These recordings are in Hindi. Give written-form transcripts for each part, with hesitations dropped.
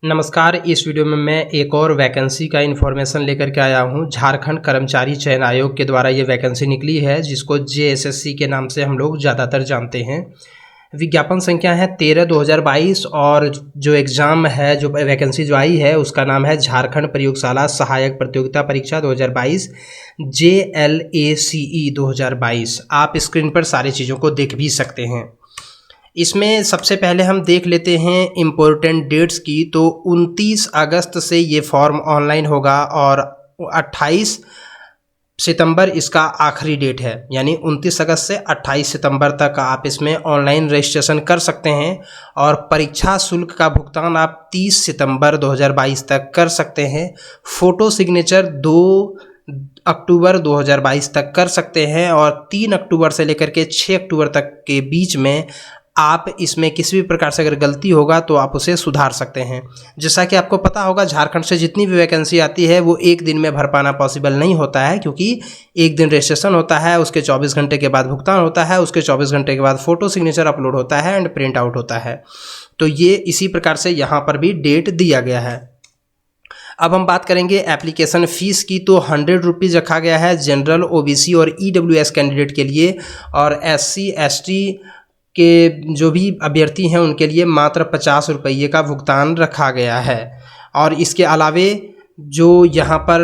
नमस्कार। इस वीडियो में मैं एक और वैकेंसी का इन्फॉर्मेशन लेकर के आया हूं। झारखंड कर्मचारी चयन आयोग के द्वारा ये वैकेंसी निकली है, जिसको जेएसएससी के नाम से हम लोग ज़्यादातर जानते हैं। विज्ञापन संख्या है 13/2022 और जो एग्ज़ाम है, जो वैकेंसी जो आई है, उसका नाम है झारखंड प्रयोगशाला सहायक प्रतियोगिता परीक्षा 2022 JLACE 2022। आप स्क्रीन पर सारी चीज़ों को देख भी सकते हैं। इसमें सबसे पहले हम देख लेते हैं इम्पोर्टेंट डेट्स की। तो 29 अगस्त से ये फॉर्म ऑनलाइन होगा और 28 सितंबर इसका आखिरी डेट है, यानी 29 अगस्त से 28 सितंबर तक आप इसमें ऑनलाइन रजिस्ट्रेशन कर सकते हैं। और परीक्षा शुल्क का भुगतान आप 30 सितंबर 2022 तक कर सकते हैं। फ़ोटो सिग्नेचर 2 अक्टूबर 2022 तक कर सकते हैं और 3 अक्टूबर से लेकर के 6 अक्टूबर तक के बीच में आप इसमें किसी भी प्रकार से अगर गलती होगा तो आप उसे सुधार सकते हैं। जैसा कि आपको पता होगा, झारखंड से जितनी भी वैकेंसी आती है वो एक दिन में भर पाना पॉसिबल नहीं होता है, क्योंकि एक दिन रजिस्ट्रेशन होता है, उसके 24 घंटे के बाद भुगतान होता है, उसके 24 घंटे के बाद फ़ोटो सिग्नेचर अपलोड होता है एंड प्रिंट आउट होता है। तो ये इसी प्रकार से यहाँ पर भी डेट दिया गया है। अब हम बात करेंगे एप्लीकेशन फ़ीस की। तो 100 रुपीज़ रखा गया है जनरल, OBC और EWS कैंडिडेट के लिए, और SC ST के जो भी अभ्यर्थी हैं उनके लिए मात्र 50 रुपये का भुगतान रखा गया है। और इसके अलावे जो यहाँ पर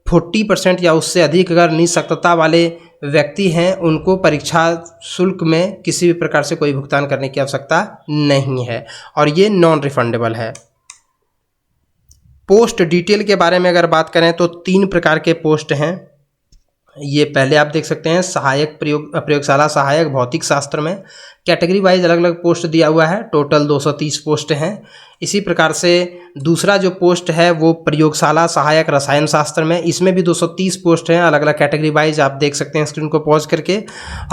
40% या उससे अधिक अगर निःशक्तता वाले व्यक्ति हैं, उनको परीक्षा शुल्क में किसी भी प्रकार से कोई भुगतान करने की आवश्यकता नहीं है और ये नॉन रिफंडेबल है। पोस्ट डिटेल के बारे में अगर बात करें तो 3 प्रकार के पोस्ट हैं। ये पहले आप देख सकते हैं, सहायक प्रयोगशाला सहायक भौतिक शास्त्र में कैटेगरी वाइज अलग अलग पोस्ट दिया हुआ है। टोटल 230 पोस्ट हैं। इसी प्रकार से दूसरा जो पोस्ट है वो प्रयोगशाला सहायक रसायन शास्त्र में, इसमें भी 230 पोस्ट हैं अलग अलग कैटेगरी वाइज, आप देख सकते हैं स्क्रीन को पॉज करके।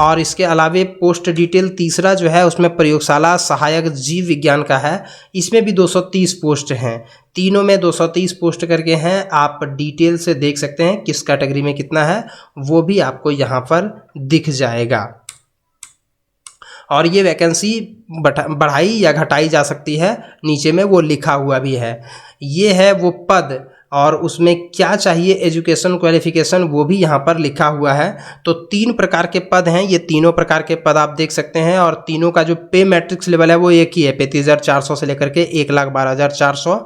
और इसके अलावे पोस्ट डिटेल तीसरा जो है उसमें प्रयोगशाला सहायक जीव विज्ञान का है, इसमें भी 230 पोस्ट हैं। तीनों में 230 पोस्ट करके हैं। आप डिटेल से देख सकते हैं किस कैटेगरी में कितना है, वो भी आपको यहाँ पर दिख जाएगा। और ये वैकेंसी बढ़ाई या घटाई जा सकती है, नीचे में वो लिखा हुआ भी है। ये है वो पद और उसमें क्या चाहिए एजुकेशन क्वालिफिकेशन, वो भी यहाँ पर लिखा हुआ है। तो 3 प्रकार के पद हैं, ये तीनों प्रकार के पद आप देख सकते हैं। और तीनों का जो पे मैट्रिक्स लेवल है वो एक ही है, 35,400 से लेकर के 1,12,400।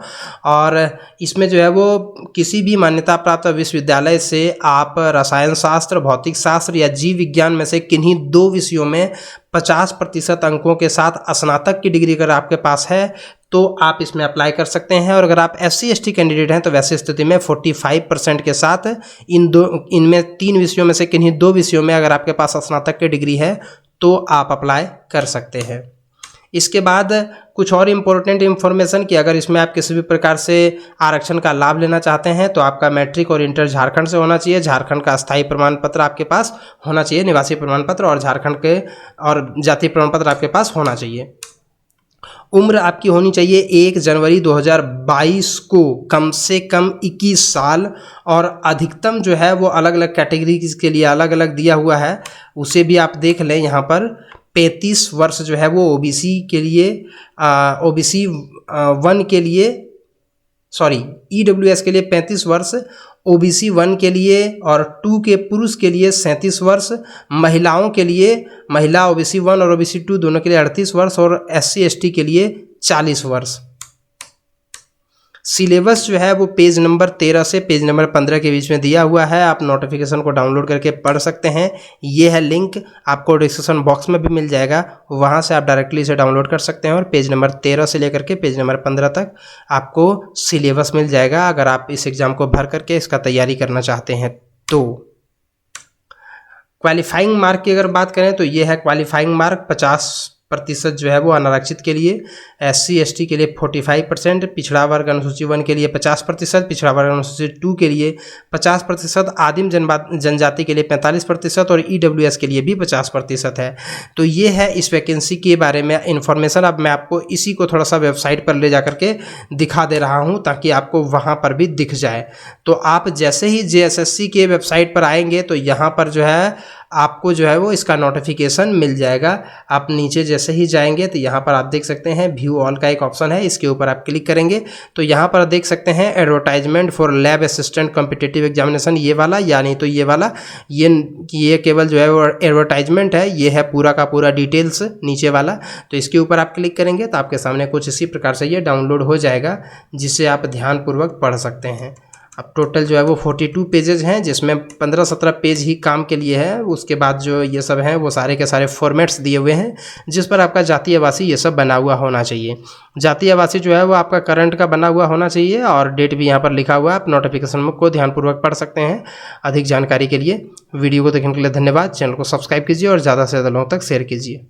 और इसमें जो है वो किसी भी मान्यता प्राप्त विश्वविद्यालय से आप रसायन शास्त्र, भौतिक शास्त्र या जीव विज्ञान में से किन्हीं 2 विषयों में 50% अंकों के साथ स्नातक की डिग्री अगर आपके पास है तो आप इसमें अप्लाई कर सकते हैं। और अगर आप SC ST कैंडिडेट हैं तो वैसी स्थिति में 45% के साथ इनमें 3 विषयों में से किन्हीं 2 विषयों में अगर आपके पास स्नातक की डिग्री है तो आप अप्लाई कर सकते हैं। इसके बाद कुछ और इम्पोर्टेंट इन्फॉर्मेशन कि अगर इसमें आप किसी भी प्रकार से आरक्षण का लाभ लेना चाहते हैं तो आपका मैट्रिक और इंटर झारखंड से होना चाहिए। झारखंड का स्थायी प्रमाण पत्र आपके पास होना चाहिए, निवासी प्रमाण पत्र, और झारखंड के और जाति प्रमाण पत्र आपके पास होना चाहिए। उम्र आपकी होनी चाहिए 1 जनवरी 2022 को कम से कम 21 साल, और अधिकतम जो है वो अलग अलग कैटेगरी के लिए अलग अलग दिया हुआ है, उसे भी आप देख लें। यहाँ पर 35 वर्ष जो है वो OBC के लिए, OBC 1 के लिए, सॉरी EWS के लिए 35 वर्ष, OBC 1 के लिए और 2 के पुरुष के लिए 37 वर्ष, महिलाओं के लिए, महिला OBC 1 और OBC 2 दोनों के लिए 38 वर्ष, और SC ST के लिए 40 वर्ष। सिलेबस जो है वो पेज नंबर 13 से पेज नंबर 15 के बीच में दिया हुआ है। आप नोटिफिकेशन को डाउनलोड करके पढ़ सकते हैं। ये है लिंक, आपको डिस्क्रिप्शन बॉक्स में भी मिल जाएगा, वहाँ से आप डायरेक्टली इसे डाउनलोड कर सकते हैं। और पेज नंबर 13 से लेकर के पेज नंबर 15 तक आपको सिलेबस मिल जाएगा, अगर आप इस एग्ज़ाम को भर करके इसका तैयारी करना चाहते हैं तो। क्वालिफाइंग मार्क की अगर बात करें तो ये है क्वालिफाइंग मार्क, 50% जो है वो अनारक्षित के लिए, SC ST के लिए 45%, पिछड़ा वर्ग अनुसूची 1 के लिए 50%, पिछड़ा वर्ग अनुसूची 2 के लिए 50%, आदिम जनजाति के लिए 45% और EWS के लिए भी 50% है। तो ये है इस वैकेंसी के बारे में इन्फॉर्मेशन। अब मैं आपको इसी को थोड़ा सा वेबसाइट पर ले जा करके दिखा दे रहा हूँ ताकि आपको वहाँ पर भी दिख जाए। तो आप जैसे ही JSSC के वेबसाइट पर आएंगे तो यहाँ पर जो है आपको जो है वो इसका नोटिफिकेशन मिल जाएगा। आप नीचे जैसे ही जाएंगे तो यहाँ पर आप देख सकते हैं व्यू ऑल का एक ऑप्शन है, इसके ऊपर आप क्लिक करेंगे तो यहाँ पर देख सकते हैं advertisement for lab assistant competitive examination, ये वाला या नहीं तो ये वाला, ये केवल जो है वो एडवर्टाइजमेंट है, ये है पूरा का पूरा डिटेल्स नीचे वाला। तो इसके ऊपर आप क्लिक करेंगे तो आपके सामने कुछ इसी प्रकार से ये डाउनलोड हो जाएगा, जिसे आप ध्यानपूर्वक पढ़ सकते हैं। अब टोटल जो है वो 42 पेजेज हैं, जिसमें 15-17 पेज ही काम के लिए है। उसके बाद जो ये सब हैं वो सारे के सारे फॉर्मेट्स दिए हुए हैं, जिस पर आपका जाति आवासी ये सब बना हुआ होना चाहिए। जाति आवासी जो है वो आपका करंट का बना हुआ होना चाहिए और डेट भी यहाँ पर लिखा हुआ है। आप नोटिफिकेशन को ध्यानपूर्वक पढ़ सकते हैं। अधिक जानकारी के लिए वीडियो को देखने के लिए धन्यवाद। चैनल को सब्सक्राइब कीजिए और ज़्यादा से ज़्यादा लोगों तक शेयर कीजिए।